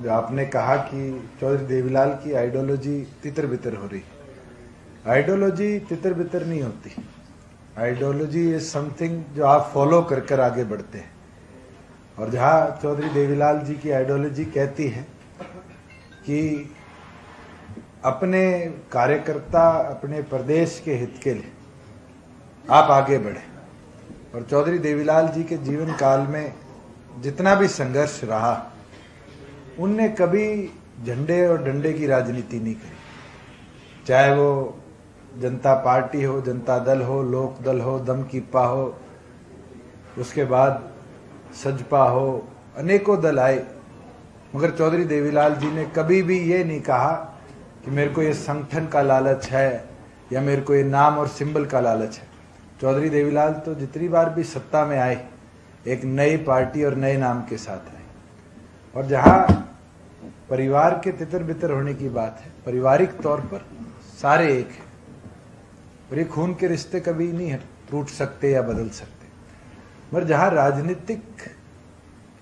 जो आपने कहा कि चौधरी देवीलाल की आइडियोलॉजी तितर बितर हो रही। आइडियोलॉजी तितर बितर नहीं होती। आइडियोलॉजी इज समथिंग जो आप फॉलो कर कर आगे बढ़ते हैं। और जहाँ चौधरी देवीलाल जी की आइडियोलॉजी कहती है कि अपने कार्यकर्ता अपने प्रदेश के हित के लिए आप आगे बढ़े, और चौधरी देवीलाल जी के जीवन काल में जितना भी संघर्ष रहा उनने कभी झंडे और डंडे की राजनीति नहीं करी। चाहे वो जनता पार्टी हो, जनता दल हो, लोक दल हो, दम कीपा हो, उसके बाद सजपा हो, अनेकों दल आए, मगर चौधरी देवीलाल जी ने कभी भी ये नहीं कहा कि मेरे को ये संगठन का लालच है या मेरे को ये नाम और सिंबल का लालच है। चौधरी देवीलाल तो जितनी बार भी सत्ता में आए एक नई पार्टी और नए नाम के साथ आए। और जहां परिवार के तितर बितर होने की बात है, पारिवारिक तौर पर सारे एक हैं, और ये खून के रिश्ते कभी नहीं टूट सकते या बदल सकते। मगर जहां राजनीतिक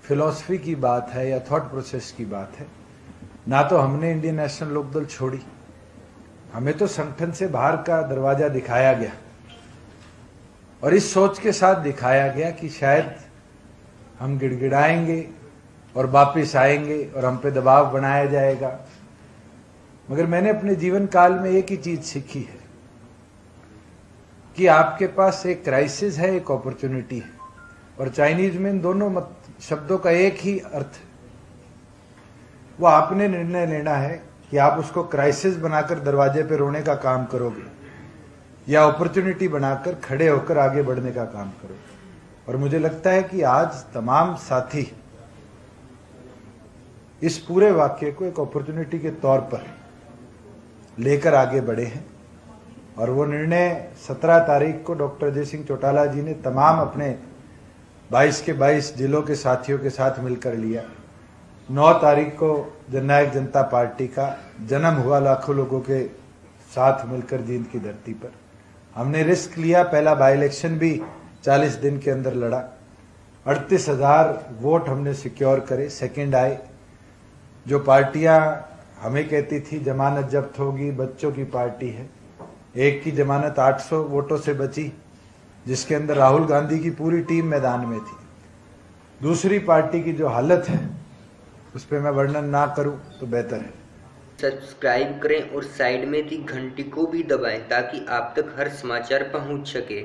फिलॉसफी की बात है या थॉट प्रोसेस की बात है, ना तो हमने इंडियन नेशनल लोकदल छोड़ी, हमें तो संगठन से बाहर का दरवाजा दिखाया गया, और इस सोच के साथ दिखाया गया कि शायद हम गिड़गिड़ाएंगे और वापिस आएंगे और हम पे दबाव बनाया जाएगा। मगर मैंने अपने जीवन काल में एक ही चीज सीखी है कि आपके पास एक क्राइसिस है, एक अपॉर्चुनिटी है, और चाइनीज में इन दोनों शब्दों का एक ही अर्थ है। वो आपने निर्णय लेना है कि आप उसको क्राइसिस बनाकर दरवाजे पे रोने का काम करोगे या अपॉर्चुनिटी बनाकर खड़े होकर आगे बढ़ने का काम करोगे। और मुझे लगता है कि आज तमाम साथी इस पूरे वाक्य को एक अपॉर्चुनिटी के तौर पर लेकर आगे बढ़े हैं। और वो निर्णय 17 तारीख को डॉक्टर अजय सिंह चौटाला जी ने तमाम अपने 22 के 22 जिलों के साथियों के साथ मिलकर लिया। 9 तारीख को जननायक जनता पार्टी का जन्म हुआ लाखों लोगों के साथ मिलकर जींद की धरती पर। हमने रिस्क लिया, पहला बाई इलेक्शन भी 40 दिन के अंदर लड़ा, 38,000 वोट हमने सिक्योर करे, सेकंड आए। जो पार्टियां हमें कहती थी जमानत जब्त होगी, बच्चों की पार्टी है, एक की जमानत 800 वोटों से बची, जिसके अंदर राहुल गांधी की पूरी टीम मैदान में थी। दूसरी पार्टी की जो हालत है उस पर मैं वर्णन ना करूं तो बेहतर है। सब्सक्राइब करें और साइड में दी घंटी को भी दबाएं ताकि आप तक हर समाचार पहुंच सके।